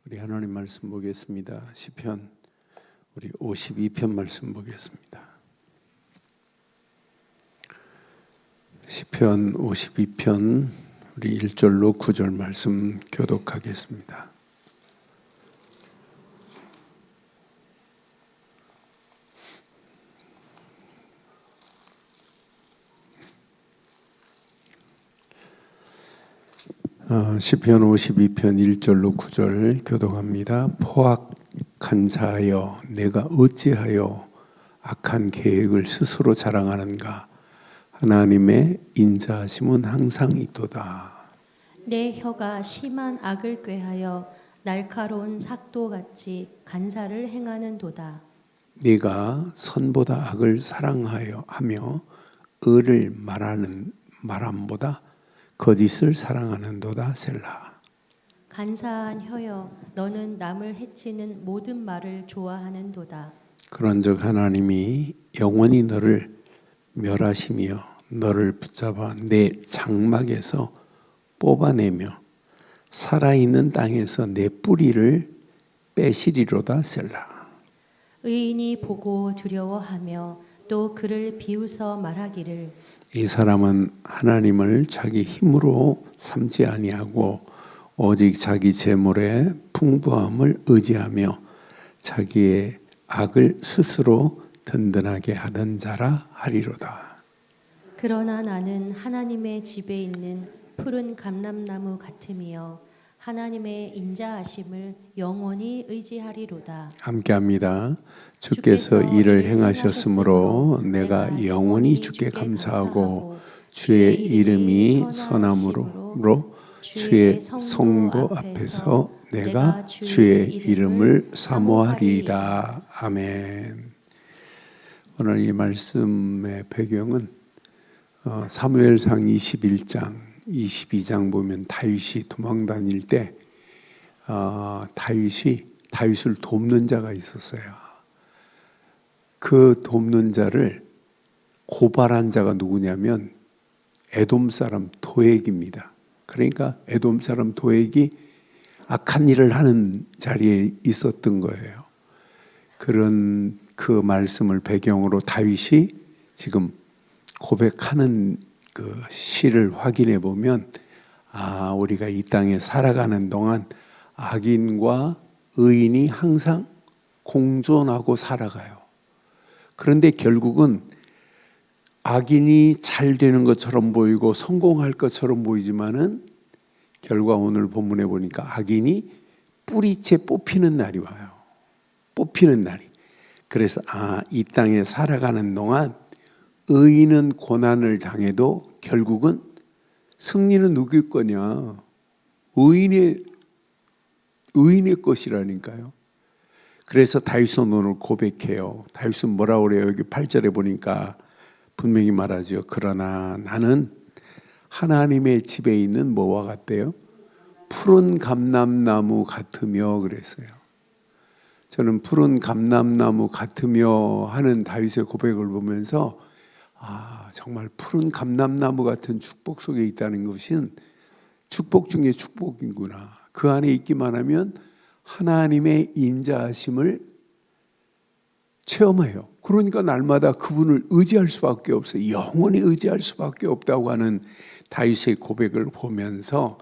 우리 하나님 말씀 보겠습니다. 시편 우리 52편 말씀 보겠습니다. 시편 52편 우리 1절로 9절 말씀 교독하겠습니다. 시편 52편 1절로 9절 교독합니다. 포악한 자여 내가 어찌하여 악한 계획을 스스로 자랑하는가. 하나님의 인자하심은 항상 있도다. 내 혀가 심한 악을 꾀하여 날카로운 삭도같이 간사를 행하는도다. 네가 선보다 악을 사랑하여 하며 의를 말하는 말함보다 거짓을 사랑하는도다. 셀라. 간사한 혀여 너는 남을 해치는 모든 말을 좋아하는도다. 그런즉 하나님이 영원히 너를 멸하시며 너를 붙잡아 내 장막에서 뽑아내며 살아있는 땅에서 내 뿌리를 빼시리로다. 셀라. 의인이 보고 두려워하며 또 그를 비웃어 말하기를 이 사람은 하나님을 자기 힘으로 삼지 아니하고 오직 자기 재물의 풍부함을 의지하며 자기의 악을 스스로 든든하게 하던 자라 하리로다. 그러나 나는 하나님의 집에 있는 푸른 감람나무 같으며 하나님의 인자하심을 영원히 의지하리로다. 함께합니다. 주께서 이를 행하셨으므로 내가 영원히 주께 감사하고 주의 이름이 선함으로 주의 성도 앞에서 내가 주의 이름을 사모하리이다. 아멘. 오늘 이 말씀의 배경은 사무엘상 21장, 22장 보면 다윗이 도망 다닐 때 다윗을 돕는 자가 있었어요. 그 돕는 자를 고발한 자가 누구냐면 에돔 사람 도액입니다. 그러니까 에돔 사람 도액이 악한 일을 하는 자리에 있었던 거예요. 그런 그 말씀을 배경으로 다윗이 지금 고백하는 그 시를 확인해 보면 우리가 이 땅에 살아가는 동안 악인과 의인이 항상 공존하고 살아가요. 그런데 결국은 악인이 잘 되는 것처럼 보이고 성공할 것처럼 보이지만은 결과 오늘 본문에 보니까 악인이 뿌리째 뽑히는 날이 와요. 뽑히는 날이. 그래서 이 땅에 살아가는 동안 의인은 고난을 당해도 결국은 승리는 누굴 거냐? 의인의 것이라니까요. 그래서 다윗은 오늘 고백해요. 다윗은 뭐라고 그래요? 여기 8절에 보니까 분명히 말하죠. 그러나 나는 하나님의 집에 있는 뭐와 같대요? 푸른 감람나무 같으며 그랬어요. 저는 푸른 감람나무 같으며 하는 다윗의 고백을 보면서 정말 푸른 감람나무 같은 축복 속에 있다는 것은 축복 중에 축복이구나. 그 안에 있기만 하면 하나님의 인자하심을 체험해요. 그러니까 날마다 그분을 의지할 수밖에 없어요. 영원히 의지할 수밖에 없다고 하는 다윗의 고백을 보면서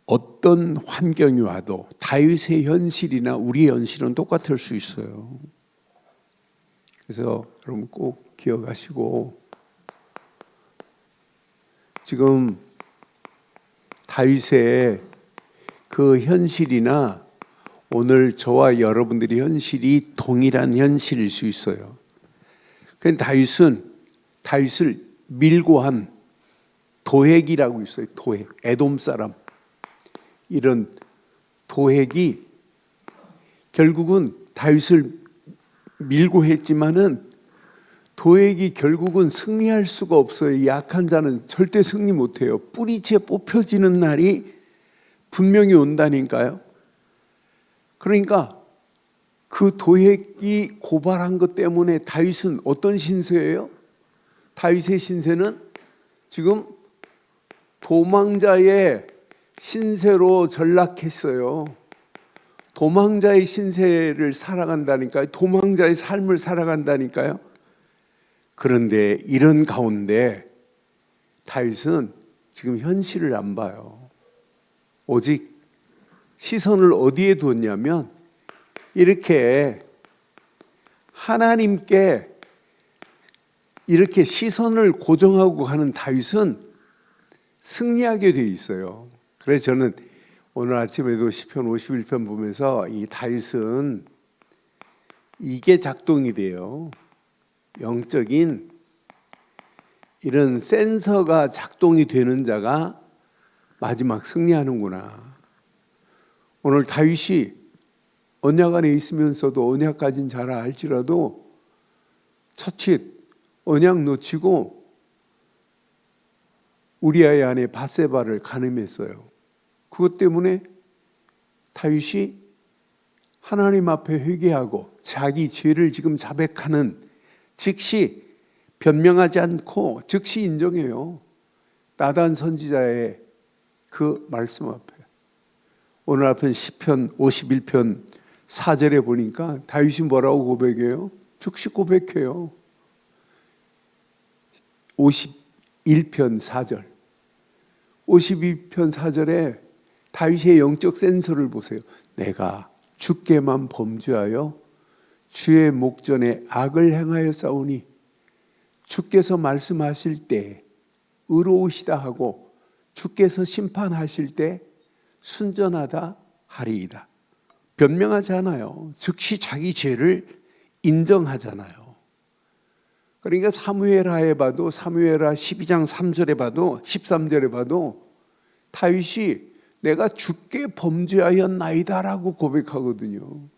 어떤 환경이 와도 다윗의 현실이나 우리의 현실은 똑같을 수 있어요. 그래서 여러분 꼭 기억하시고, 지금 다윗의 그 현실이나 오늘 저와 여러분들의 현실이 동일한 현실일 수 있어요. 그런데 다윗을 밀고 한 도액이라고 있어요. 도액, 에돔 사람. 이런 도액이 결국은 다윗을 밀고 했지만은 도액이 결국은 승리할 수가 없어요. 이 약한 자는 절대 승리 못해요. 뿌리채 뽑혀지는 날이 분명히 온다니까요. 그러니까 그 도액이 고발한 것 때문에 다윗은 어떤 신세예요? 다윗의 신세는 지금 도망자의 신세로 전락했어요. 도망자의 신세를 살아간다니까요. 도망자의 삶을 살아간다니까요. 그런데 이런 가운데 다윗은 지금 현실을 안 봐요. 오직 시선을 어디에 두었냐면 이렇게 하나님께 이렇게 시선을 고정하고 가는 다윗은 승리하게 돼 있어요. 그래서 저는 오늘 아침에도 시편 51편 보면서 이 다윗은 이게 작동이 돼요. 영적인 이런 센서가 작동이 되는 자가 마지막 승리하는구나. 오늘 다윗이 언약 안에 있으면서도 언약 가진 자라 할지라도 처칫 언약 놓치고 우리아의 아내 밧세바를 간음했어요. 그것 때문에 다윗이 하나님 앞에 회개하고 자기 죄를 지금 자백하는, 즉시 변명하지 않고 즉시 인정해요. 나단 선지자의 그 말씀 앞에. 오늘 앞에 시편 51편 4절에 보니까 다윗이 뭐라고 고백해요? 즉시 고백해요. 51편 4절 52편 4절에 다윗의 영적 센서를 보세요. 내가 주께만 범죄하여 주의 목전에 악을 행하여 싸우니 주께서 말씀하실 때 의로우시다 하고 주께서 심판하실 때 순전하다 하리이다. 변명하지 않아요. 즉시 자기 죄를 인정하잖아요. 그러니까 사무엘하에 봐도, 사무엘하 12장 3절에 봐도, 13절에 봐도 다윗이 내가 주께 범죄하였나이다라고 고백하거든요.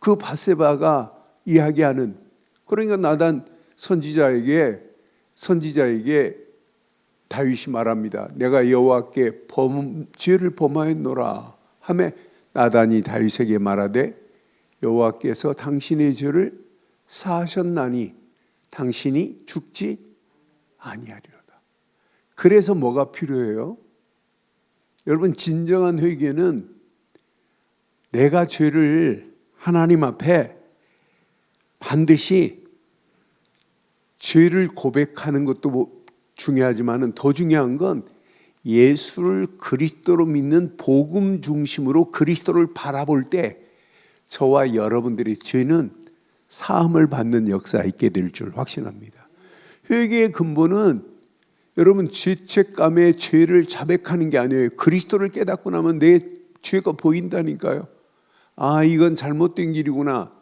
그 밧세바가 이야기하는, 그러니까 나단 선지자에게 다윗이 말합니다. 내가 여호와께 죄를 범하였노라 하매 나단이 다윗에게 말하되 여호와께서 당신의 죄를 사하셨나니 당신이 죽지 아니하리로다. 그래서 뭐가 필요해요? 여러분, 진정한 회개는 내가 죄를 하나님 앞에 반드시 죄를 고백하는 것도 중요하지만 더 중요한 건 예수를 그리스도로 믿는 복음 중심으로 그리스도를 바라볼 때 저와 여러분들의 죄는 사함을 받는 역사가 있게 될 줄 확신합니다. 회개의 근본은 여러분 죄책감에 죄를 자백하는 게 아니에요. 그리스도를 깨닫고 나면 내 죄가 보인다니까요. 아, 이건 잘못된 길이구나.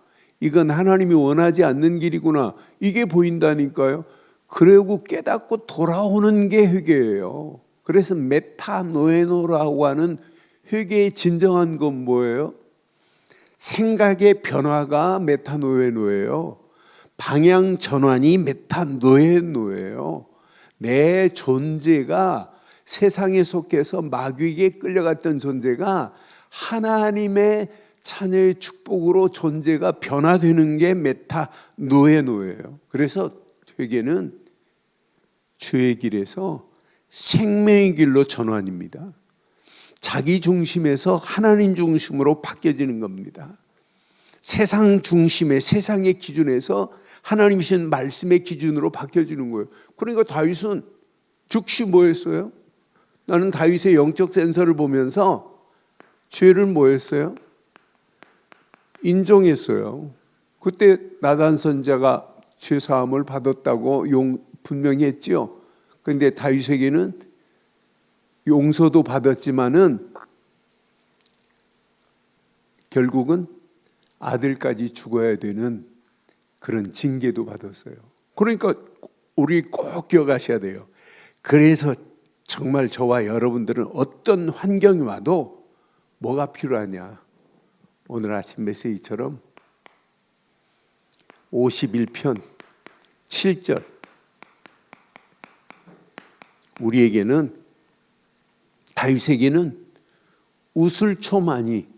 이건 하나님이 원하지 않는 길이구나. 이게 보인다니까요. 그리고 깨닫고 돌아오는 게 회개예요. 그래서 메타노에노라고 하는 회개의 진정한 건 뭐예요? 생각의 변화가 메타노에노예요. 방향 전환이 메타노에노예요. 내 존재가 세상에 속해서 마귀에게 끌려갔던 존재가 하나님의 자녀의 축복으로 존재가 변화되는 게 메타노에노예요. 그래서 회개는 죄의 길에서 생명의 길로 전환입니다. 자기 중심에서 하나님 중심으로 바뀌어지는 겁니다. 세상 중심의 세상의 기준에서 하나님 주신 말씀의 기준으로 바뀌어지는 거예요. 그러니까 다윗은 즉시 뭐 했어요? 나는 다윗의 영적 센서를 보면서 죄를 뭐 했어요? 인정했어요. 그때 나단 선지자가 죄 사함을 받았다고 분명히 했지요. 그런데 다윗에게는 용서도 받았지만은 결국은 아들까지 죽어야 되는 그런 징계도 받았어요. 그러니까 우리 꼭 기억하셔야 돼요. 그래서 정말 저와 여러분들은 어떤 환경이 와도 뭐가 필요하냐? 오늘 아침 메시지처럼 51편 7절 우리에게는, 다윗에게는 우슬초만이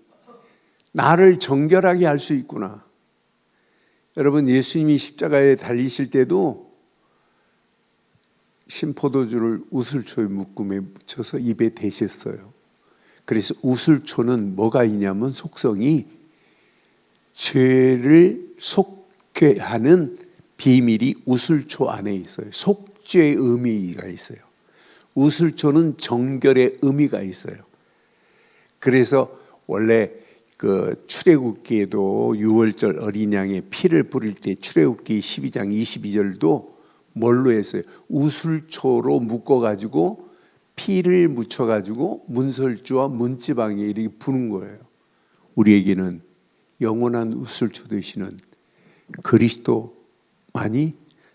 나를 정결하게 할 수 있구나. 여러분, 예수님이 십자가에 달리실 때도 신포도주를 우슬초의 묶음에 묻혀서 입에 대셨어요. 그래서 우슬초는 뭐가 있냐면 속성이 죄를 속게 하는 비밀이 우슬초 안에 있어요. 속죄의 의미가 있어요. 우슬초는 정결의 의미가 있어요. 그래서 원래 그 출애굽기에도 유월절 어린 양의 피를 뿌릴 때 출애굽기 12장 22절도 뭘로 했어요? 우슬초로 묶어가지고 피를 묻혀가지고 문설주와 문지방에 이렇게 부는 거예요. 우리에게는 영원한 우슬초 되시는 그리스도만이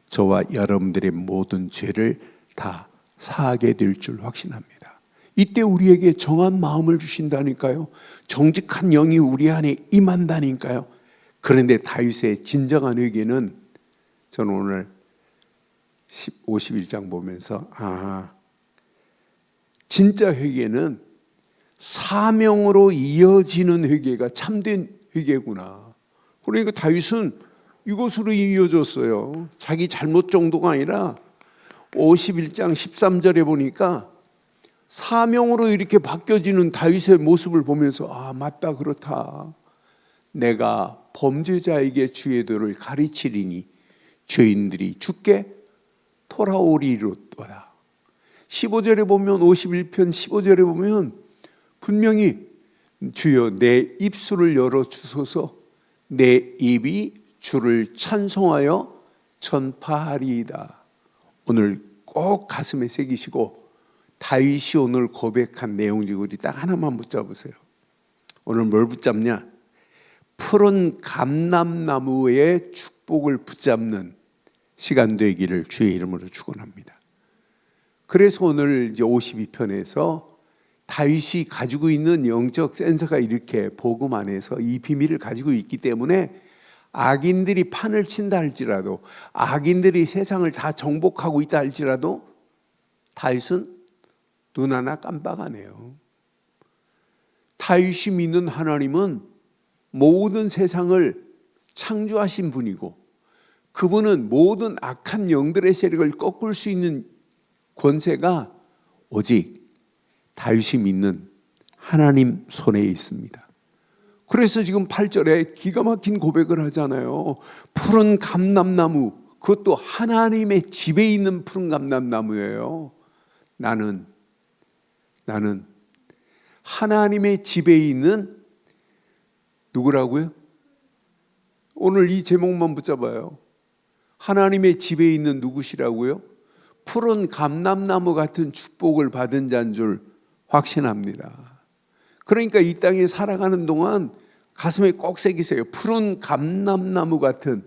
저와 여러분들의 모든 죄를 다 사하게 될 줄 확신합니다. 이때 우리에게 정한 마음을 주신다니까요. 정직한 영이 우리 안에 임한다니까요. 그런데 다윗의 진정한 회개는 저는 오늘 51장 보면서 진짜 회개는 사명으로 이어지는 회개가 참된 회개구나. 그러니까 다윗은 이것으로 이어졌어요. 자기 잘못 정도가 아니라 51장 13절에 보니까 사명으로 이렇게 바뀌어지는 다윗의 모습을 보면서 맞다, 그렇다. 내가 범죄자에게 주의 도를 가르치리니 죄인들이 주께 돌아오리로다. 15절에 보면 51편 15절에 보면 분명히 주여 내 입술을 열어주소서 내 입이 주를 찬송하여 전파하리이다. 오늘 꼭 가슴에 새기시고 다윗이 오늘 고백한 내용 중에 우리 딱 하나만 붙잡으세요. 오늘 뭘 붙잡냐? 푸른 감람나무의 축복을 붙잡는 시간 되기를 주의 이름으로 축원합니다. 그래서 오늘 이제 52편에서 다윗이 가지고 있는 영적 센서가 이렇게 복음 안에서 이 비밀을 가지고 있기 때문에 악인들이 판을 친다 할지라도 악인들이 세상을 다 정복하고 있다 할지라도 다윗은 눈 하나 깜빡 안 해요. 다윗이 믿는 하나님은 모든 세상을 창조하신 분이고 그분은 모든 악한 영들의 세력을 꺾을 수 있는 권세가 오직 다윗이 믿는 하나님 손에 있습니다. 그래서 지금 8절에 기가 막힌 고백을 하잖아요. 푸른 감람나무, 그것도 하나님의 집에 있는 푸른 감람나무예요. 나는 하나님의 집에 있는 누구라고요? 오늘 이 제목만 붙잡아요. 하나님의 집에 있는 누구시라고요? 푸른 감람나무 같은 축복을 받은 자인 줄 확신합니다. 그러니까 이 땅에 살아가는 동안 가슴에 꼭 새기세요. 푸른 감람나무 같은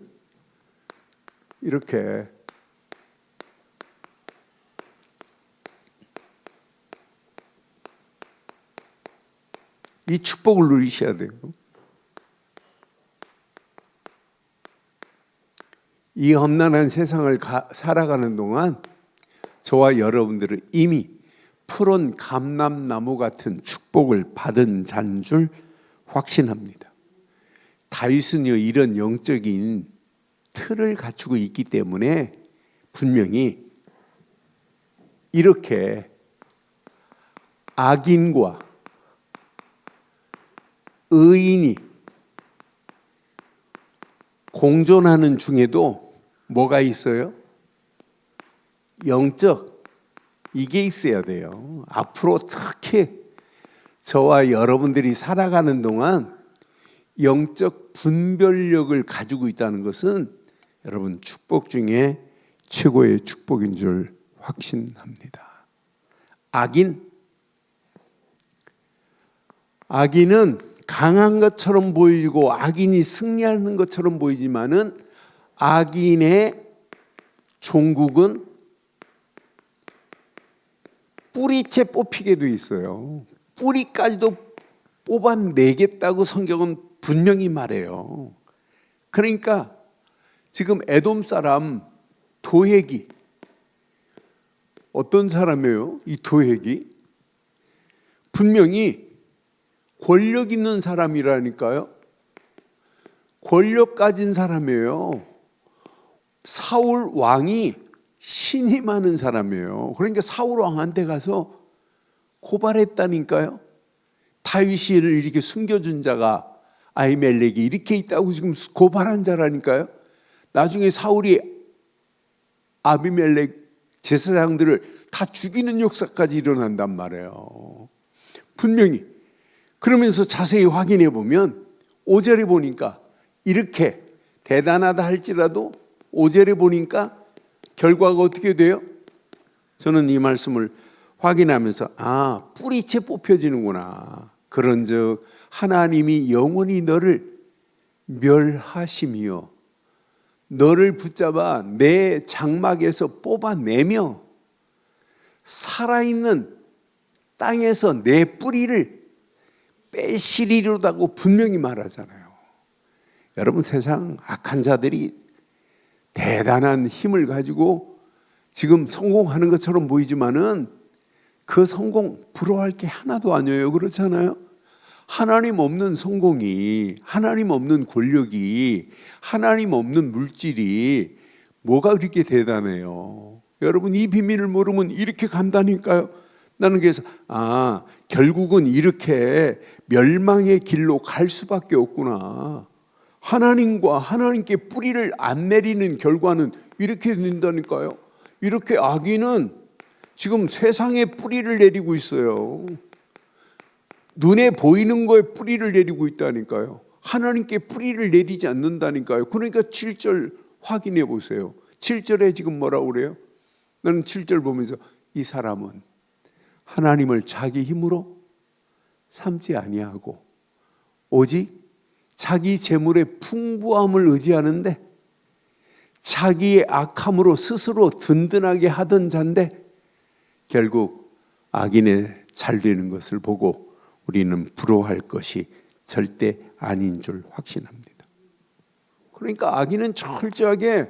이렇게 이 축복을 누리셔야 돼요. 이 험난한 세상을 살아가는 동안 저와 여러분들은 이미 푸른 감람나무 같은 축복을 받은 자인 줄 확신합니다. 다윗은요 이런 영적인 틀을 갖추고 있기 때문에 분명히 이렇게 악인과 의인이 공존하는 중에도 뭐가 있어요? 영적 이게 있어야 돼요. 앞으로 특히 저와 여러분들이 살아가는 동안 영적 분별력을 가지고 있다는 것은 여러분 축복 중에 최고의 축복인 줄 확신합니다. 악인은 강한 것처럼 보이고 악인이 승리하는 것처럼 보이지만은 악인의 종국은 뿌리채 뽑히게 돼 있어요. 뿌리까지도 뽑아내겠다고 성경은 분명히 말해요. 그러니까 지금 에돔 사람 도액이 어떤 사람이에요? 이 도액이 분명히 권력 있는 사람이라니까요. 권력 가진 사람이에요. 사울 왕이 신임하는 사람이에요. 그러니까 사울 왕한테 가서 고발했다니까요. 다윗을 이렇게 숨겨준 자가 아히멜렉이 이렇게 있다고 지금 고발한 자라니까요. 나중에 사울이 아비멜렉 제사장들을 다 죽이는 역사까지 일어난단 말이에요. 분명히. 그러면서 자세히 확인해 보면 5절에 보니까 이렇게 대단하다 할지라도 5절에 보니까 결과가 어떻게 돼요? 저는 이 말씀을 확인하면서 뿌리채 뽑혀지는구나. 그런즉 하나님이 영원히 너를 멸하심이요 너를 붙잡아 내 장막에서 뽑아내며 살아있는 땅에서 내 뿌리를 빼시리로다고 분명히 말하잖아요. 여러분, 세상 악한 자들이 대단한 힘을 가지고 지금 성공하는 것처럼 보이지만은 그 성공 부러워할 게 하나도 아니에요. 그렇잖아요? 하나님 없는 성공이, 하나님 없는 권력이, 하나님 없는 물질이 뭐가 그렇게 대단해요? 여러분, 이 비밀을 모르면 이렇게 간다니까요. 나는 그래서 결국은 이렇게 멸망의 길로 갈 수밖에 없구나. 하나님과 하나님께 뿌리를 안 내리는 결과는 이렇게 된다니까요. 이렇게 악인은 지금 세상에 뿌리를 내리고 있어요. 눈에 보이는 거에 뿌리를 내리고 있다니까요. 하나님께 뿌리를 내리지 않는다니까요. 그러니까 7절 확인해 보세요. 7절에 지금 뭐라고 그래요? 나는 7절 보면서 이 사람은 하나님을 자기 힘으로 삼지 아니하고 오직 자기 재물의 풍부함을 의지하는데 자기의 악함으로 스스로 든든하게 하던 자인데 결국 악인의 잘 되는 것을 보고 우리는 부러워할 것이 절대 아닌 줄 확신합니다. 그러니까 악인은 철저하게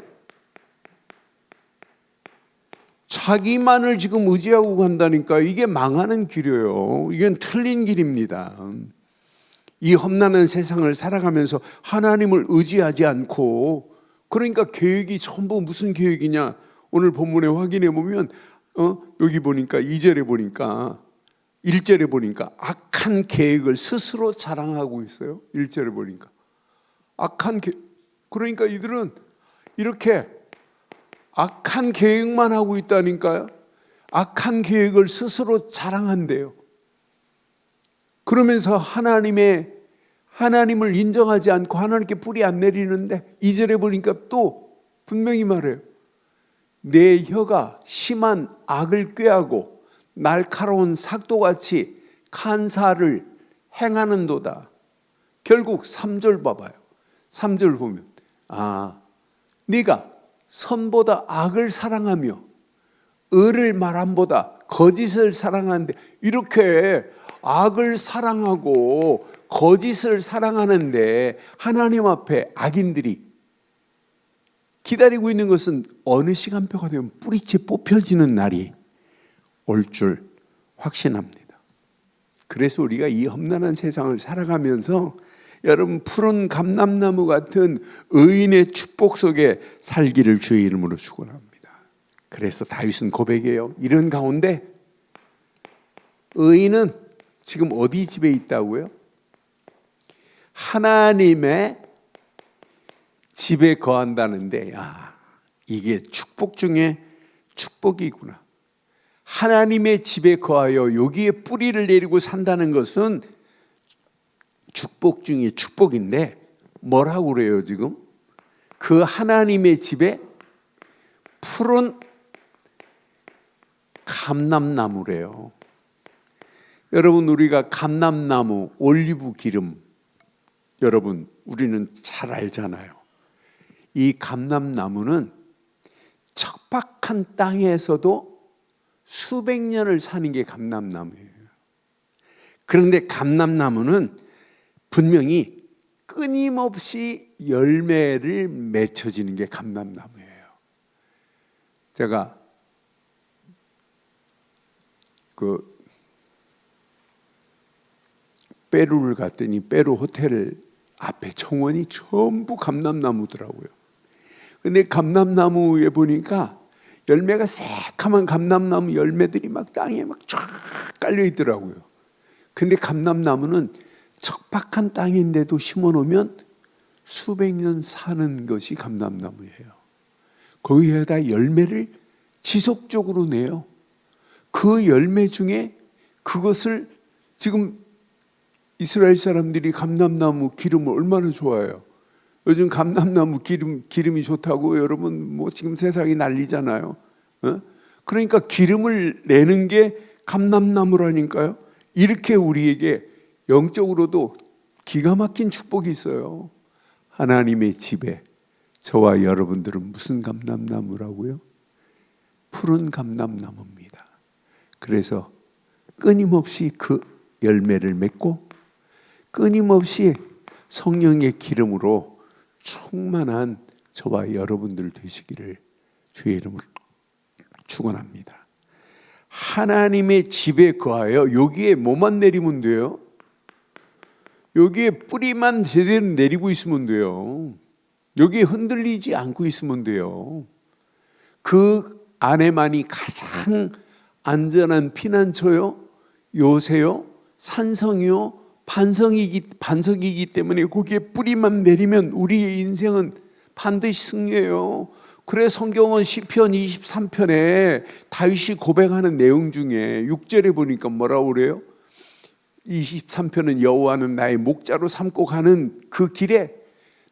자기만을 지금 의지하고 간다니까. 이게 망하는 길이에요. 이건 틀린 길입니다. 이 험난한 세상을 살아가면서 하나님을 의지하지 않고, 그러니까 계획이 전부 무슨 계획이냐? 오늘 본문에 확인해 보면 여기 보니까 2절에 보니까 1절에 보니까 악한 계획을 스스로 자랑하고 있어요. 1절에 보니까 악한 계획. 그러니까 이들은 이렇게 악한 계획만 하고 있다니까요. 악한 계획을 스스로 자랑한대요. 그러면서 하나님을 인정하지 않고 하나님께 뿌리 안 내리는데 2절에 보니까 또 분명히 말해요. 내 혀가 심한 악을 꾀하고 날카로운 삭도같이 간사를 행하는도다. 결국 3절 봐봐요. 3절 보면 네가 선보다 악을 사랑하며 의를 말함보다 거짓을 사랑하는데, 이렇게 악을 사랑하고 거짓을 사랑하는데 하나님 앞에 악인들이 기다리고 있는 것은 어느 시간표가 되면 뿌리채 뽑혀지는 날이 올 줄 확신합니다. 그래서 우리가 이 험난한 세상을 살아가면서 여러분, 푸른 감람나무 같은 의인의 축복 속에 살기를 주의 이름으로 축원합니다. 그래서 다윗은 고백해요. 이런 가운데 의인은 지금 어디 집에 있다고요? 하나님의 집에 거한다는데, 이게 축복 중에 축복이구나. 하나님의 집에 거하여 여기에 뿌리를 내리고 산다는 것은 축복 중에 축복인데, 뭐라고 그래요 지금? 그 하나님의 집에 푸른 감람나무래요. 여러분, 우리가 감람나무, 올리브 기름, 여러분 우리는 잘 알잖아요. 이 감람나무는 척박한 땅에서도 수백 년을 사는 게 감람나무예요. 그런데 감람나무는 분명히 끊임없이 열매를 맺혀지는 게 감람나무예요. 제가 페루를 갔더니 페루 호텔 앞에 정원이 전부 감람나무더라고요. 근데 감람나무에 보니까 열매가 새카만 감람나무 열매들이 막 땅에 막 쫙 깔려 있더라고요. 근데 감람나무는 척박한 땅인데도 심어놓으면 수백 년 사는 것이 감람나무예요. 거기에다 열매를 지속적으로 내요. 그 열매 중에 그것을 지금 이스라엘 사람들이 감람나무 기름을 얼마나 좋아해요. 요즘 감람나무 기름이 좋다고 여러분 뭐 지금 세상이 난리잖아요. 그러니까 기름을 내는 게 감람나무라니까요. 이렇게 우리에게 영적으로도 기가 막힌 축복이 있어요. 하나님의 집에 저와 여러분들은 무슨 감람나무라고요? 푸른 감람나무입니다. 그래서 끊임없이 그 열매를 맺고 끊임없이 성령의 기름으로 충만한 저와 여러분들 되시기를 주의 이름으로 축원합니다. 하나님의 집에 거하여 여기에 뭐만 내리면 돼요? 여기에 뿌리만 제대로 내리고 있으면 돼요. 여기에 흔들리지 않고 있으면 돼요. 그 안에만이 가장 안전한 피난처요, 요새요, 산성이요, 반석이기 때문에 거기에 뿌리만 내리면 우리의 인생은 반드시 승리해요. 그래 성경은 시편 23편에 다윗이 고백하는 내용 중에 6절에 보니까 뭐라고 그래요? 23편은 여호와는 나의 목자로 삼고 가는 그 길에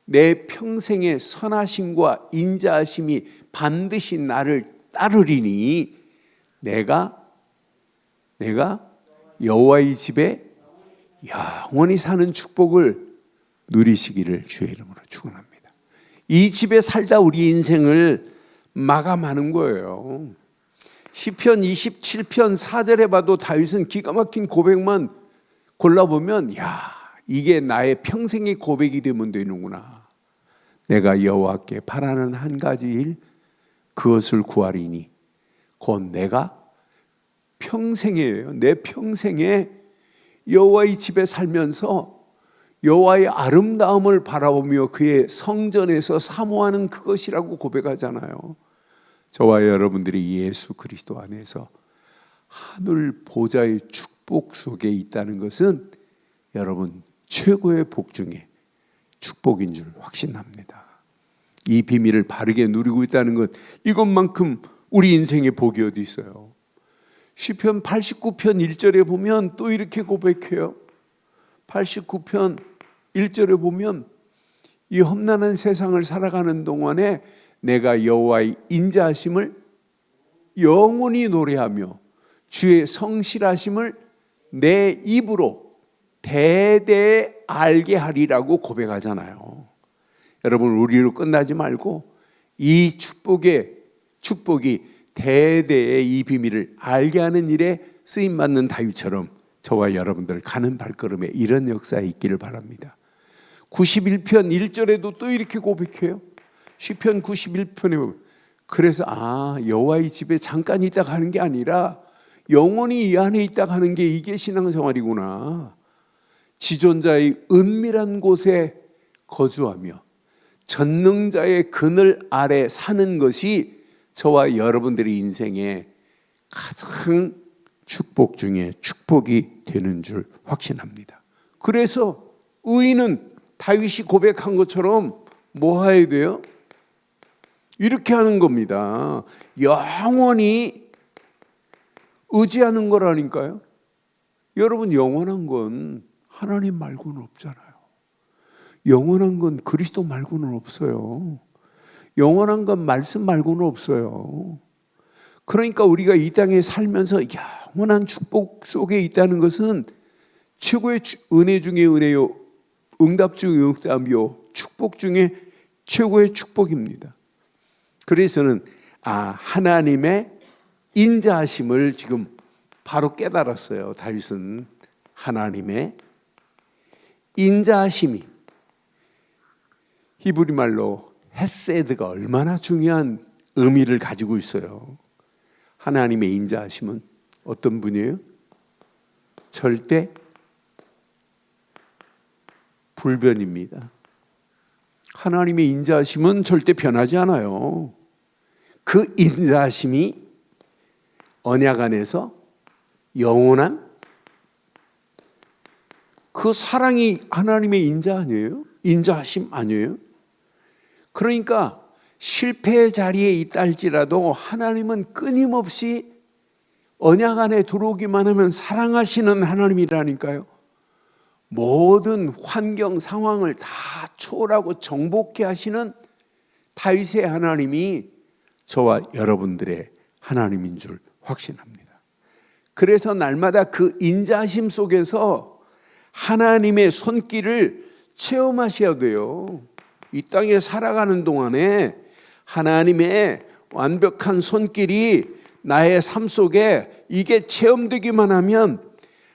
내 평생의 선하심과 인자하심이 반드시 나를 따르리니 내가 여호와의 집에 영원히 사는 축복을 누리시기를 주의 이름으로 축원합니다. 이 집에 살다 우리 인생을 마감하는 거예요. 시편 27편 4절에 봐도 다윗은 기가 막힌 고백만 골라보면 이게 나의 평생의 고백이 되면 되는구나. 내가 여호와께 바라는 한 가지 일 그것을 구하리니 곧 내가 평생이에요. 내 평생에 여호와의 집에 살면서 여호와의 아름다움을 바라보며 그의 성전에서 사모하는 그것이라고 고백하잖아요. 저와 여러분들이 예수 그리스도 안에서 하늘 보좌의 축복 속에 있다는 것은 여러분 최고의 복 중에 축복인 줄 확신합니다. 이 비밀을 바르게 누리고 있다는 것, 이것만큼 우리 인생의 복이 어디 있어요? 시편 89편 1절에 보면 또 이렇게 고백해요. 89편 1절에 보면 이 험난한 세상을 살아가는 동안에 내가 여호와의 인자하심을 영원히 노래하며 주의 성실하심을 내 입으로 대대에 알게 하리라고 고백하잖아요. 여러분 우리로 끝나지 말고 이 축복이 대대의 이 비밀을 알게 하는 일에 쓰임받는 다윗처럼 저와 여러분들 가는 발걸음에 이런 역사에 있기를 바랍니다. 91편 1절에도 또 이렇게 고백해요. 시편 91편에 보면 그래서 여호와의 집에 잠깐 있다 가는 게 아니라 영원히 이 안에 있다 가는 게 이게 신앙생활이구나. 지존자의 은밀한 곳에 거주하며 전능자의 그늘 아래 사는 것이 저와 여러분들의 인생에 가장 축복 중에 축복이 되는 줄 확신합니다. 그래서 의인은 다윗이 고백한 것처럼 뭐 해야 돼요? 이렇게 하는 겁니다. 영원히 의지하는 거라니까요. 여러분 영원한 건 하나님 말고는 없잖아요. 영원한 건 그리스도 말고는 없어요. 영원한 건 말씀 말고는 없어요. 그러니까 우리가 이 땅에 살면서 영원한 축복 속에 있다는 것은 최고의 은혜 중에 은혜요, 응답 중에 응답이요, 축복 중에 최고의 축복입니다. 그래서는 하나님의 인자하심을 지금 바로 깨달았어요. 다윗은 하나님의 인자하심이, 히브리 말로 헤세드가 얼마나 중요한 의미를 가지고 있어요. 하나님의 인자하심은 어떤 분이에요? 절대 불변입니다. 하나님의 인자하심은 절대 변하지 않아요. 그 인자하심이 언약 안에서 영원한 그 사랑이 하나님의 인자 아니에요? 인자하심 아니에요? 그러니까 실패의 자리에 있다 할지라도 하나님은 끊임없이 언약 안에 들어오기만 하면 사랑하시는 하나님이라니까요. 모든 환경 상황을 다 초월하고 정복케 하시는 다윗의 하나님이 저와 여러분들의 하나님인 줄 확신합니다. 그래서 날마다 그 인자하심 속에서 하나님의 손길을 체험하셔야 돼요. 이 땅에 살아가는 동안에 하나님의 완벽한 손길이 나의 삶 속에 이게 체험되기만 하면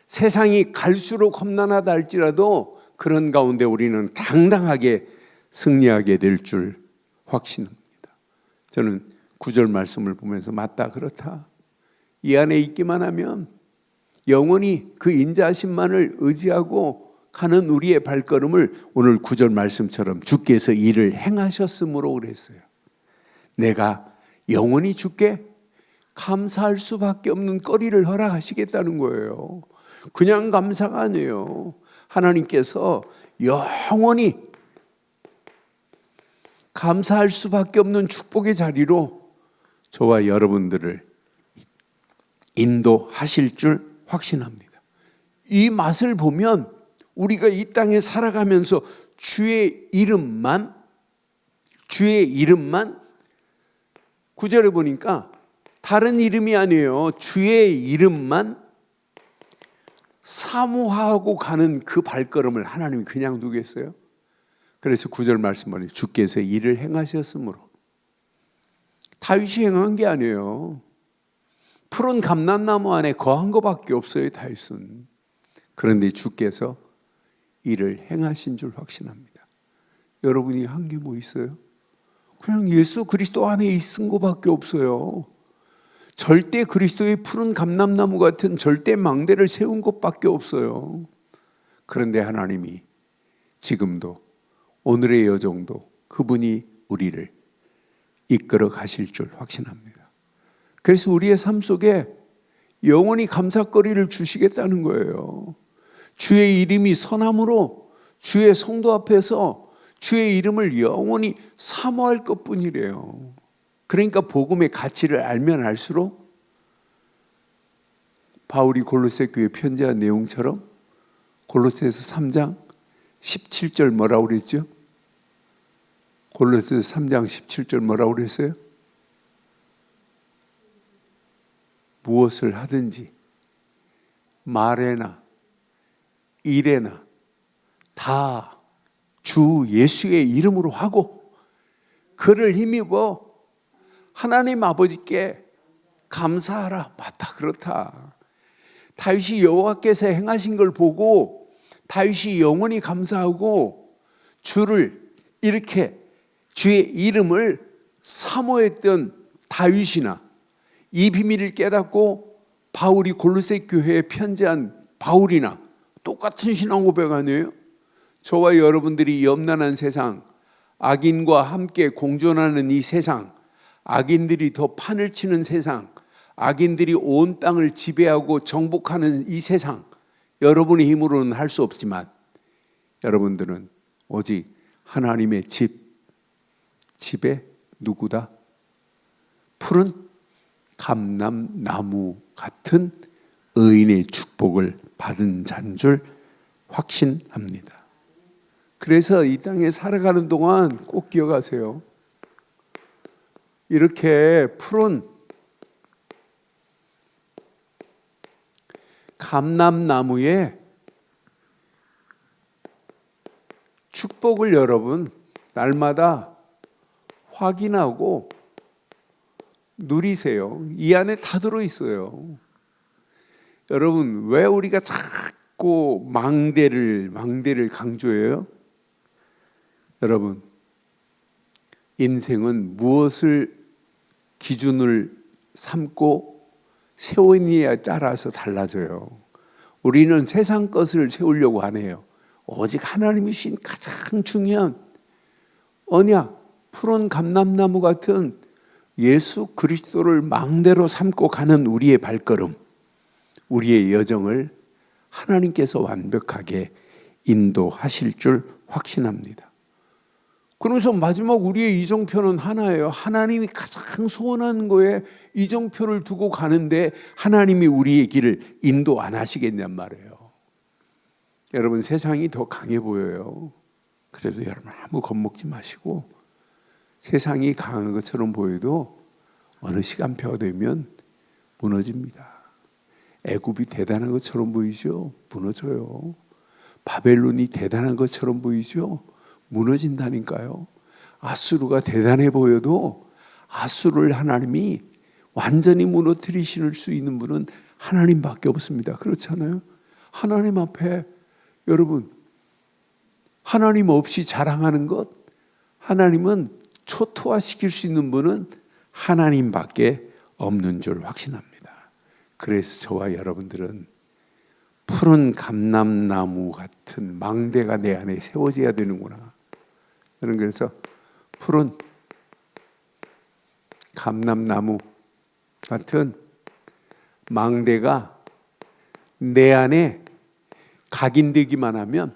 세상이 갈수록 험난하다 할지라도 그런 가운데 우리는 당당하게 승리하게 될 줄 확신합니다. 저는 9절 말씀을 보면서 맞다, 그렇다. 이 안에 있기만 하면 영원히 그 인자하심만을 의지하고 가는 우리의 발걸음을 오늘 9절 말씀처럼 주께서 이를 행하셨으므로 그랬어요. 내가 영원히 주께 감사할 수밖에 없는 거리를 허락하시겠다는 거예요. 그냥 감사가 아니에요. 하나님께서 영원히 감사할 수밖에 없는 축복의 자리로 저와 여러분들을 인도하실 줄 확신합니다. 이 맛을 보면 우리가 이 땅에 살아가면서 주의 이름만 9절에 보니까 다른 이름이 아니에요. 주의 이름만 사모하고 가는 그 발걸음을 하나님이 그냥 두겠어요? 그래서 9절 말씀 보니 주께서 이를 행하셨으므로. 다윗이 행한 게 아니에요. 푸른 감람나무 안에 거한 것밖에 없어요, 다윗은. 그런데 주께서 이를 행하신 줄 확신합니다. 여러분이 한 게 뭐 있어요? 그냥 예수 그리스도 안에 있은 것밖에 없어요. 절대 그리스도의 푸른 감람나무 같은 절대 망대를 세운 것밖에 없어요. 그런데 하나님이 지금도 오늘의 여정도 그분이 우리를 이끌어 가실 줄 확신합니다. 그래서 우리의 삶 속에 영원히 감사거리를 주시겠다는 거예요. 주의 이름이 선함으로 주의 성도 앞에서 주의 이름을 영원히 사모할 것뿐이래요. 그러니까 복음의 가치를 알면 알수록 바울이 골로새 교회 편지한 내용처럼 골로새서 3장 17절 뭐라고 그랬죠? 골로새서 3장 17절 뭐라고 그랬어요? 무엇을 하든지 말에나 일에나 다 주 예수의 이름으로 하고 그를 힘입어 하나님 아버지께 감사하라. 맞다, 그렇다. 다윗이 여호와께서 행하신 걸 보고 다윗이 영원히 감사하고 주를 이렇게 주의 이름을 사모했던 다윗이나 이 비밀을 깨닫고 바울이 골로새 교회에 편지한 바울이나 똑같은 신앙 고백 아니에요? 저와 여러분들이 염난한 세상, 악인과 함께 공존하는 이 세상, 악인들이 더 판을 치는 세상, 악인들이 온 땅을 지배하고 정복하는 이 세상, 여러분의 힘으로는 할 수 없지만 여러분들은 오직 하나님의 집에 누구다? 푸른 감람나무 같은 의인의 축복을 받은 자인 줄 확신합니다. 그래서 이 땅에 살아가는 동안 꼭 기억하세요. 이렇게 푸른 감람나무에 축복을 여러분 날마다 확인하고 누리세요. 이 안에 다 들어있어요. 여러분 왜 우리가 자꾸 망대를 강조해요? 여러분 인생은 무엇을 기준을 삼고 세우느냐에 따라서 달라져요. 우리는 세상 것을 세우려고 안 해요. 오직 하나님이 주신 가장 중요한 언약, 푸른 감람나무 같은 예수 그리스도를 망대로 삼고 가는 우리의 발걸음, 우리의 여정을 하나님께서 완벽하게 인도하실 줄 확신합니다. 그러면서 마지막 우리의 이정표는 하나예요. 하나님이 가장 소원하는 거에 이정표를 두고 가는데 하나님이 우리의 길을 인도 안 하시겠냔 말이에요. 여러분, 세상이 더 강해 보여요. 그래도 여러분 아무 겁먹지 마시고, 세상이 강한 것처럼 보여도 어느 시간표가 되면 무너집니다. 애굽이 대단한 것처럼 보이죠? 무너져요. 바벨론이 대단한 것처럼 보이죠? 무너진다니까요. 아수르가 대단해 보여도 아수르를 하나님이 완전히 무너뜨리실 수 있는 분은 하나님밖에 없습니다. 그렇잖아요. 하나님 앞에 여러분, 하나님 없이 자랑하는 것, 하나님은 초토화시킬 수 있는 분은 하나님밖에 없는 줄 확신합니다. 그래서 저와 여러분들은 푸른 감람나무 같은 망대가 내 안에 세워져야 되는구나. 저는 그래서 푸른 감람나무 같은 망대가 내 안에 각인되기만 하면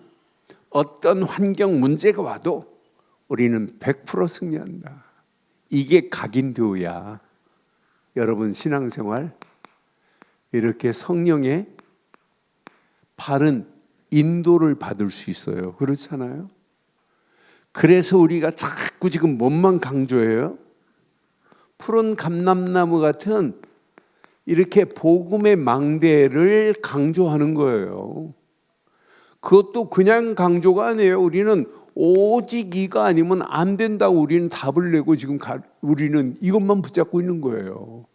어떤 환경 문제가 와도 우리는 100% 승리한다. 이게 각인되어야 여러분 신앙생활 이렇게 성령의 바른 인도를 받을 수 있어요. 그렇잖아요. 그래서 우리가 자꾸 지금 뭔만 강조해요? 푸른 감람나무 같은 이렇게 복음의 망대를 강조하는 거예요. 그것도 그냥 강조가 아니에요. 우리는 오직 이가 아니면 안 된다고 우리는 답을 내고 지금 우리는 이것만 붙잡고 있는 거예요.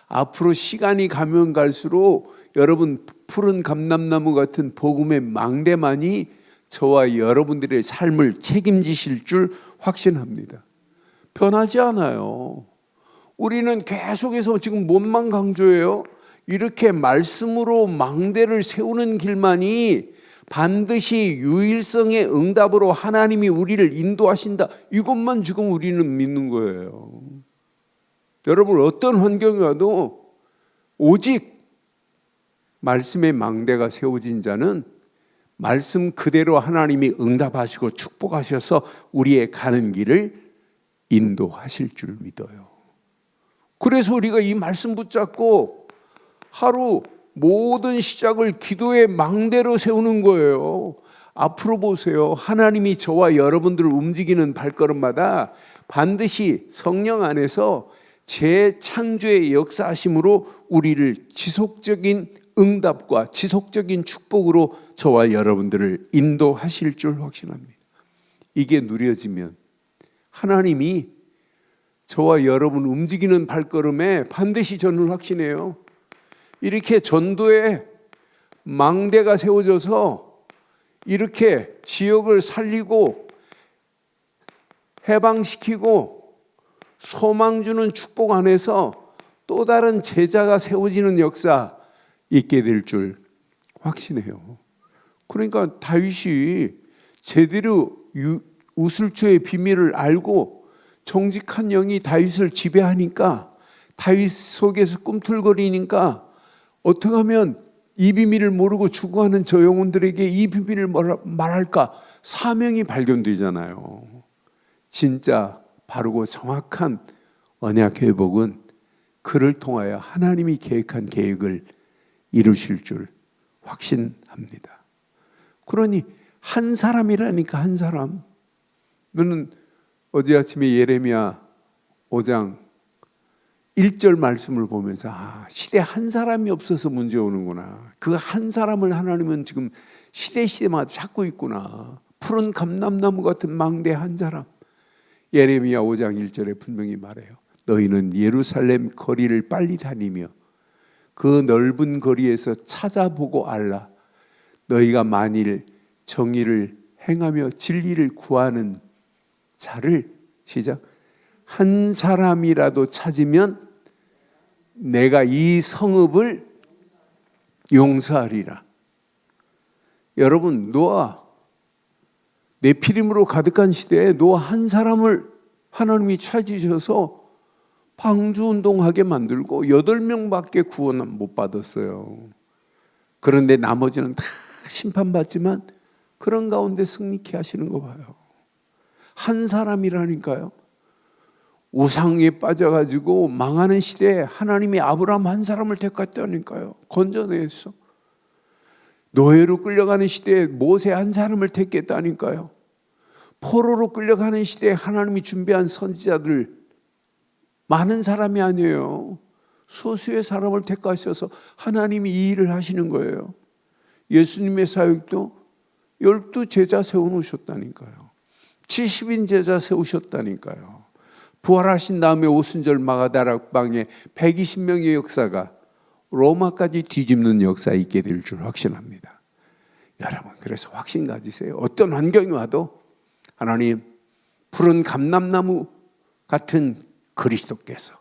앞으로 시간이 가면 갈수록 여러분 푸른 감람나무 같은 복음의 망대만이 저와 여러분들의 삶을 책임지실 줄 확신합니다. 변하지 않아요. 우리는 계속해서 지금 뭔만 강조해요? 이렇게 말씀으로 망대를 세우는 길만이 반드시 유일성의 응답으로 하나님이 우리를 인도하신다. 이것만 지금 우리는 믿는 거예요. 여러분 어떤 환경이 와도 오직 말씀의 망대가 세워진 자는 말씀 그대로 하나님이 응답하시고 축복하셔서 우리의 가는 길을 인도하실 줄 믿어요. 그래서 우리가 이 말씀 붙잡고 하루 모든 시작을 기도의 망대로 세우는 거예요. 앞으로 보세요. 하나님이 저와 여러분들을 움직이는 발걸음마다 반드시 성령 안에서 재창조의 역사하심으로 우리를 지속적인 응답과 지속적인 축복으로 저와 여러분들을 인도하실 줄 확신합니다. 이게 누려지면 하나님이 저와 여러분 움직이는 발걸음에 반드시 저는 확신해요. 이렇게 전도에 망대가 세워져서 이렇게 지역을 살리고 해방시키고 소망 주는 축복 안에서 또 다른 제자가 세워지는 역사 있게 될 줄 확신해요. 그러니까 다윗이 제대로 우슬초의 비밀을 알고 정직한 영이 다윗을 지배하니까 다윗 속에서 꿈틀거리니까 어떻게 하면 이 비밀을 모르고 죽어가는 저 영혼들에게 이 비밀을 말할까? 사명이 발견되잖아요. 진짜 바르고 정확한 언약 회복은 그를 통하여 하나님이 계획한 계획을 이루실 줄 확신합니다. 그러니 한 사람이라니까, 한 사람. 저는 어제 아침에 예레미야 5장 1절 말씀을 보면서 시대 한 사람이 없어서 문제 오는구나. 그 한 사람을 하나님은 지금 시대마다 찾고 있구나. 푸른 감람나무 같은 망대 한 사람. 예레미야 5장 1절에 분명히 말해요. 너희는 예루살렘 거리를 빨리 다니며 그 넓은 거리에서 찾아보고 알라. 너희가 만일 정의를 행하며 진리를 구하는 자를 시작 한 사람이라도 찾으면 내가 이 성읍을 용서하리라. 여러분, 노아 네피림으로 가득한 시대에 노아 한 사람을 하나님이 찾으셔서 방주운동하게 만들고 8명밖에 구원 못 받았어요. 그런데 나머지는 다 심판받지만 그런 가운데 승리케 하시는 거 봐요. 한 사람이라니까요. 우상에 빠져가지고 망하는 시대에 하나님이 아브라함 한 사람을 택했다니까요. 건져내서. 노예로 끌려가는 시대에 모세 한 사람을 택했다니까요. 포로로 끌려가는 시대에 하나님이 준비한 선지자들 많은 사람이 아니에요. 소수의 사람을 택하셔서 하나님이 이 일을 하시는 거예요. 예수님의 사역도 12 제자 세워놓으셨다니까요. 70인 제자 세우셨다니까요. 부활하신 다음에 오순절 마가다락방에 120명의 역사가 로마까지 뒤집는 역사에 있게 될 줄 확신합니다. 여러분, 그래서 확신 가지세요. 어떤 환경이 와도 하나님, 푸른 감람나무 같은 그리스도께서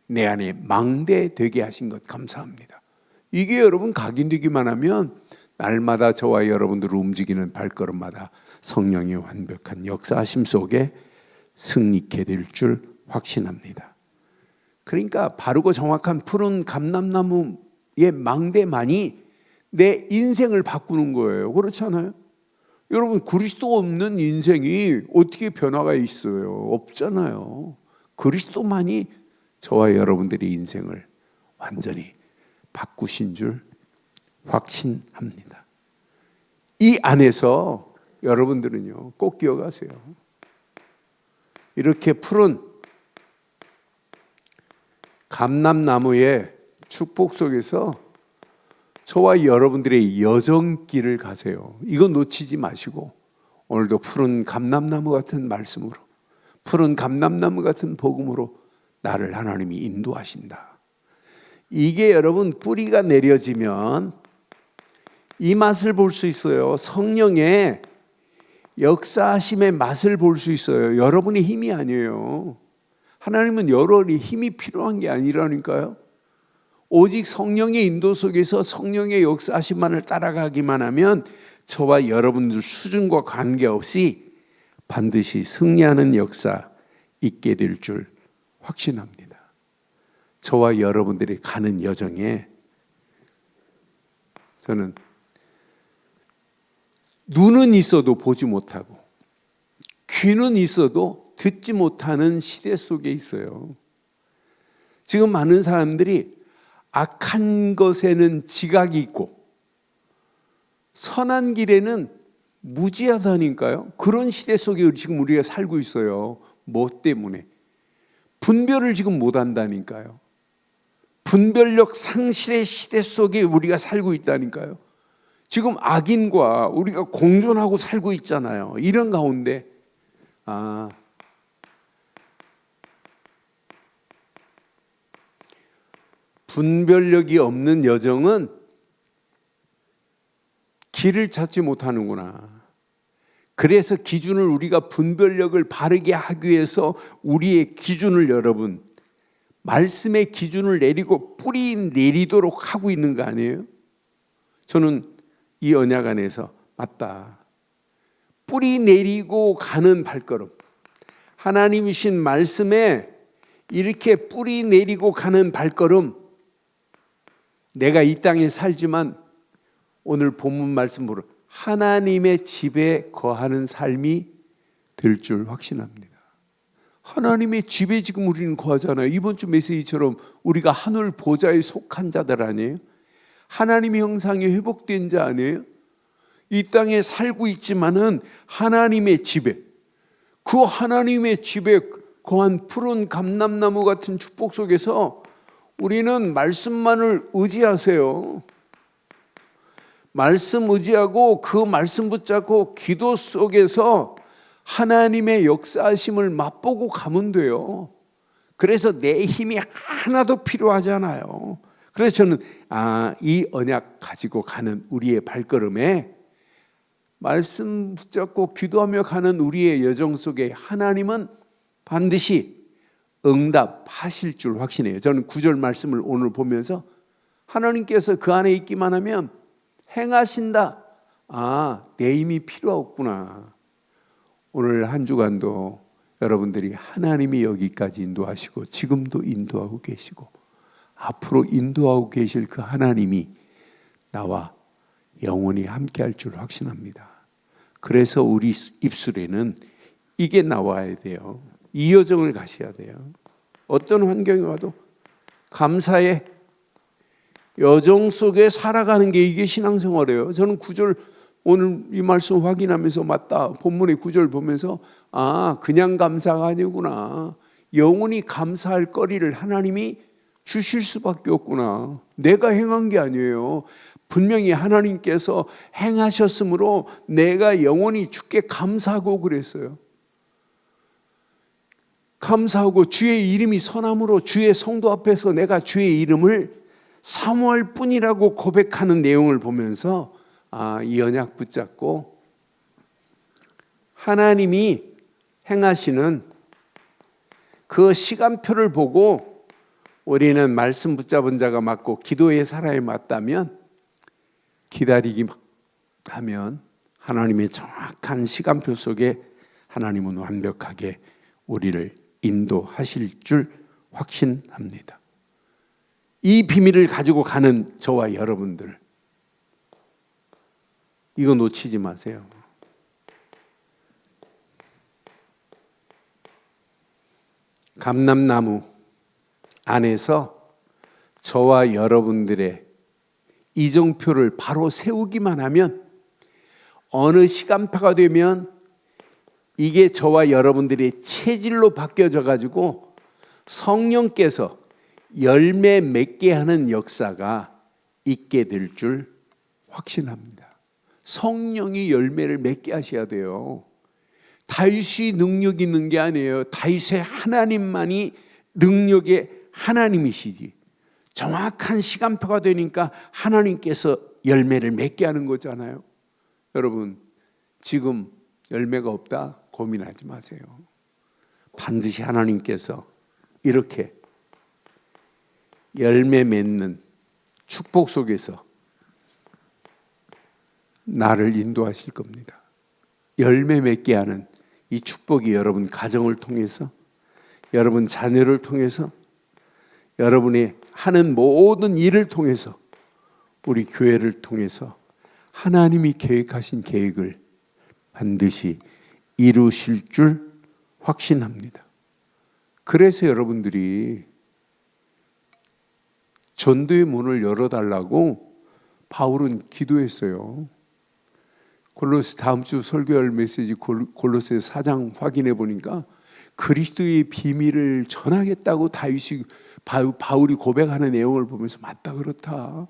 내 안에 망대되게 하신 것 감사합니다. 이게 여러분 각인되기만 하면 날마다 저와 여러분들을 움직이는 발걸음마다 성령의 완벽한 역사하심 속에 승리케 될 줄 확신합니다. 그러니까 바르고 정확한 푸른 감람나무의 망대만이 내 인생을 바꾸는 거예요. 그렇잖아요? 여러분, 그리스도 없는 인생이 어떻게 변화가 있어요? 없잖아요. 그리스도만이 저와 여러분들의 인생을 완전히 바꾸신 줄 확신합니다. 이 안에서 여러분들은요, 꼭 기억하세요. 이렇게 푸른 감람나무의 축복 속에서 저와 여러분들의 여정길을 가세요. 이거 놓치지 마시고 오늘도 푸른 감람나무 같은 말씀으로, 푸른 감람나무 같은 복음으로 나를 하나님이 인도하신다. 이게 여러분 뿌리가 내려지면 이 맛을 볼 수 있어요. 성령의 역사하심의 맛을 볼 수 있어요. 여러분의 힘이 아니에요. 하나님은 여러분이 힘이 필요한 게 아니라니까요. 오직 성령의 인도 속에서 성령의 역사하심만을 따라가기만 하면 저와 여러분들 수준과 관계없이 반드시 승리하는 역사 있게 될 줄 확신합니다. 저와 여러분들이 가는 여정에 저는 눈은 있어도 보지 못하고 귀는 있어도 듣지 못하는 시대 속에 있어요. 지금 많은 사람들이 악한 것에는 지각이 있고 선한 길에는 무지하다니까요. 그런 시대 속에 지금 우리가 살고 있어요. 뭐 때문에? 분별을 지금 못한다니까요. 분별력 상실의 시대 속에 우리가 살고 있다니까요. 지금 악인과 우리가 공존하고 살고 있잖아요. 이런 가운데 분별력이 없는 여정은 길을 찾지 못하는구나. 그래서 기준을 우리가 분별력을 바르게 하기 위해서 우리의 기준을 여러분 말씀의 기준을 내리고 뿌리 내리도록 하고 있는 거 아니에요? 저는 이 언약 안에서 맞다. 뿌리 내리고 가는 발걸음. 하나님이신 말씀에 이렇게 뿌리 내리고 가는 발걸음. 내가 이 땅에 살지만 오늘 본문 말씀으로 하나님의 집에 거하는 삶이 될 줄 확신합니다. 하나님의 집에 지금 우리는 거하잖아요. 이번 주 메시지처럼 우리가 하늘 보좌에 속한 자들 아니에요? 하나님의 형상이 회복된 자 아니에요? 이 땅에 살고 있지만은 하나님의 집에, 그 하나님의 집에 거한 푸른 감람나무 같은 축복 속에서 우리는 말씀만을 의지하세요. 말씀 의지하고 그 말씀 붙잡고 기도 속에서 하나님의 역사하심을 맛보고 가면 돼요. 그래서 내 힘이 하나도 필요하잖아요. 그래서 저는 이 언약 가지고 가는 우리의 발걸음에 말씀 붙잡고 기도하며 가는 우리의 여정 속에 하나님은 반드시 응답하실 줄 확신해요. 저는 9절 말씀을 오늘 보면서 하나님께서 그 안에 있기만 하면 행하신다. 내 힘이 필요 없구나. 오늘 한 주간도 여러분들이 하나님이 여기까지 인도하시고 지금도 인도하고 계시고 앞으로 인도하고 계실 그 하나님이 나와 영원히 함께 할 줄 확신합니다. 그래서 우리 입술에는 이게 나와야 돼요. 이 여정을 가셔야 돼요. 어떤 환경이 와도 감사의 여정 속에 살아가는 게 이게 신앙생활이에요. 저는 구절 오늘 이 말씀 확인하면서 맞다. 본문의 구절 보면서 그냥 감사가 아니구나. 영원히 감사할 거리를 하나님이 주실 수밖에 없구나. 내가 행한 게 아니에요. 분명히 하나님께서 행하셨으므로 내가 영원히 주께 감사하고 그랬어요. 감사하고 주의 이름이 선함으로 주의 성도 앞에서 내가 주의 이름을 사모할 뿐이라고 고백하는 내용을 보면서 이 언약 붙잡고 하나님이 행하시는 그 시간표를 보고 우리는 말씀 붙잡은 자가 맞고 기도의 사람이 맞다면 기다리기만 하면 하나님의 정확한 시간표 속에 하나님은 완벽하게 우리를 인도하실 줄 확신합니다. 이 비밀을 가지고 가는 저와 여러분들, 이거 놓치지 마세요. 감람나무 안에서 저와 여러분들의 이정표를 바로 세우기만 하면 어느 시간표가 되면 이게 저와 여러분들의 체질로 바뀌어져 가지고 성령께서 열매 맺게 하는 역사가 있게 될 줄 확신합니다. 성령이 열매를 맺게 하셔야 돼요. 다윗이 능력 있는 게 아니에요. 다윗의 하나님만이 능력의 하나님이시지. 정확한 시간표가 되니까 하나님께서 열매를 맺게 하는 거잖아요. 여러분, 지금 열매가 없다 고민하지 마세요. 반드시 하나님께서 이렇게 열매 맺는 축복 속에서 나를 인도하실 겁니다. 열매 맺게 하는 이 축복이 여러분 가정을 통해서, 여러분 자녀를 통해서, 여러분이 하는 모든 일을 통해서, 우리 교회를 통해서 하나님이 계획하신 계획을 반드시 이루실 줄 확신합니다. 그래서 여러분들이 전도의 문을 열어달라고 바울은 기도했어요. 골로새 다음 주 설교할 메시지 골로새 4장 확인해 보니까 그리스도의 비밀을 전하겠다고 바울이 고백하는 내용을 보면서 맞다 그렇다.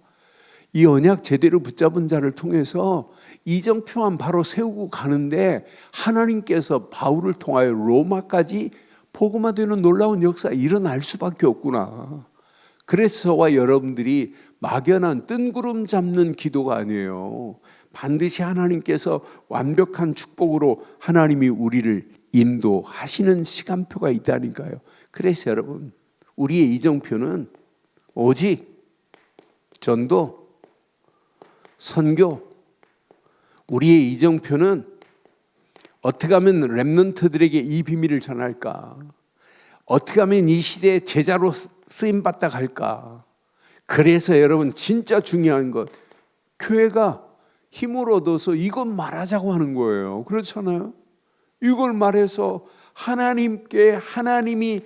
이 언약 제대로 붙잡은 자를 통해서 이정표만 바로 세우고 가는데 하나님께서 바울을 통하여 로마까지 복음화되는 놀라운 역사가 일어날 수밖에 없구나. 그래서 저와 여러분들이 막연한 뜬구름 잡는 기도가 아니에요. 반드시 하나님께서 완벽한 축복으로 하나님이 우리를 인도하시는 시간표가 있다니까요. 그래서 여러분, 우리의 이정표는 오직 전도, 선교, 우리의 이정표는 어떻게 하면 렘넌트들에게 이 비밀을 전할까? 어떻게 하면 이 시대에 제자로 쓰임받다 갈까? 그래서 여러분 진짜 중요한 것, 교회가 힘을 얻어서 이것 말하자고 하는 거예요. 그렇잖아요? 이걸 말해서 하나님이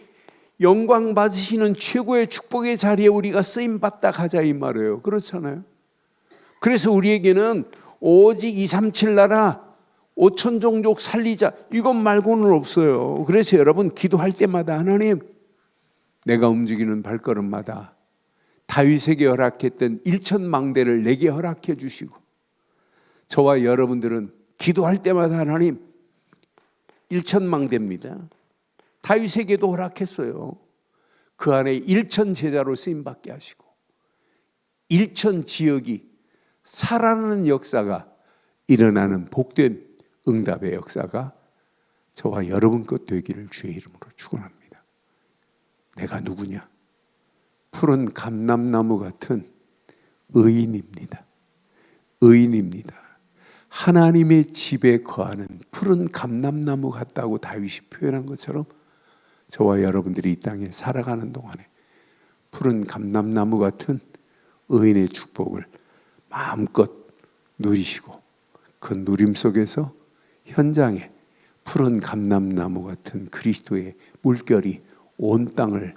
영광 받으시는 최고의 축복의 자리에 우리가 쓰임받다 가자 이 말이에요. 그렇잖아요? 그래서 우리에게는 오직 237 나라 5천 종족 살리자 이것 말고는 없어요. 그래서 여러분 기도할 때마다 하나님, 내가 움직이는 발걸음마다 다윗에게 허락했던 1천망대를 내게 허락해 주시고, 저와 여러분들은 기도할 때마다 하나님 1천망대입니다. 다윗에게도 허락했어요. 그 안에 1천 제자로 쓰임받게 하시고 1천 지역이 살아나는 역사가 일어나는 복된 응답의 역사가 저와 여러분 것 되기를 주의 이름으로 축원합니다. 내가 누구냐? 푸른 감람나무 같은 의인입니다. 의인입니다. 하나님의 집에 거하는 푸른 감람나무 같다고 다윗이 표현한 것처럼 저와 여러분들이 이 땅에 살아가는 동안에 푸른 감람나무 같은 의인의 축복을 마음껏 누리시고 그 누림 속에서 현장에 푸른 감람나무 같은 그리스도의 물결이 온 땅을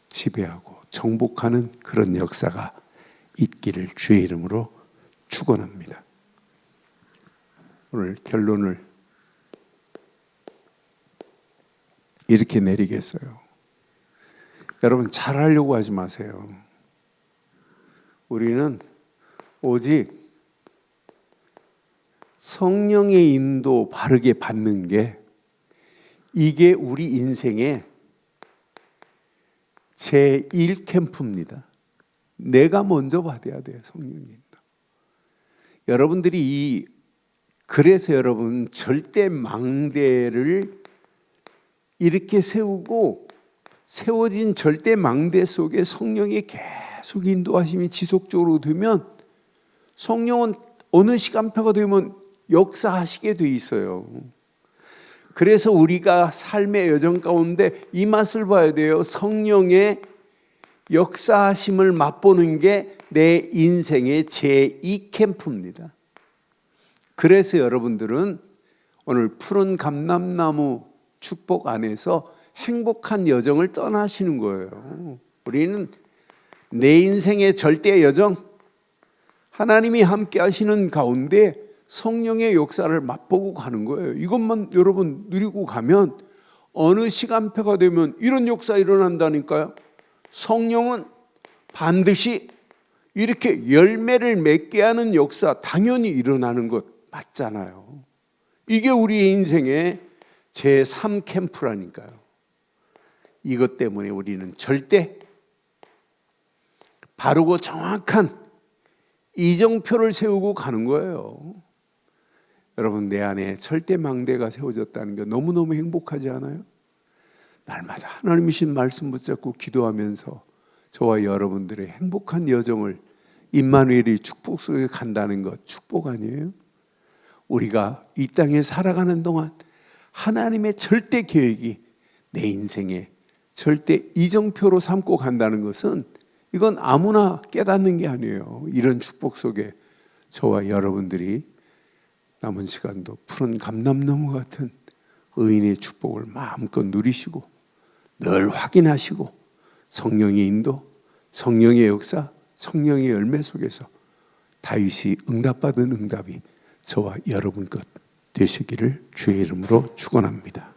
지배하고 정복하는 그런 역사가 있기를 주의 이름으로 축원합니다. 오늘 결론을 이렇게 내리겠어요. 여러분, 잘하려고 하지 마세요. 우리는 오직 성령의 인도 바르게 받는 게 이게 우리 인생의 제1캠프입니다. 내가 먼저 받아야 돼요. 성령의 인도. 여러분들이 그래서 여러분 절대 망대를 이렇게 세우고 세워진 절대 망대 속에 성령의 계속 인도하심이 지속적으로 되면 성령은 어느 시간표가 되면 역사하시게 돼 있어요. 그래서 우리가 삶의 여정 가운데 이 맛을 봐야 돼요. 성령의 역사하심을 맛보는 게 내 인생의 제2캠프입니다. 그래서 여러분들은 오늘 푸른 감람나무 축복 안에서 행복한 여정을 떠나시는 거예요. 우리는 내 인생의 절대 여정, 하나님이 함께 하시는 가운데 성령의 역사를 맛보고 가는 거예요. 이것만 여러분 누리고 가면 어느 시간표가 되면 이런 역사 일어난다니까요. 성령은 반드시 이렇게 열매를 맺게 하는 역사 당연히 일어나는 것 맞잖아요. 이게 우리의 인생의 제3캠프라니까요. 이것 때문에 우리는 절대 바르고 정확한 이정표를 세우고 가는 거예요. 여러분, 내 안에 절대 망대가 세워졌다는 게 너무너무 행복하지 않아요? 날마다 하나님이신 말씀 붙잡고 기도하면서 저와 여러분들의 행복한 여정을 임마누엘이 축복 속에 간다는 것 축복 아니에요? 우리가 이 땅에 살아가는 동안 하나님의 절대 계획이 내 인생의 절대 이정표로 삼고 간다는 것은 이건 아무나 깨닫는 게 아니에요. 이런 축복 속에 저와 여러분들이 남은 시간도 푸른 감람나무 같은 의인의 축복을 마음껏 누리시고 늘 확인하시고 성령의 인도, 성령의 역사, 성령의 열매 속에서 다윗이 응답받은 응답이 저와 여러분 것 되시기를 주의 이름으로 축원합니다.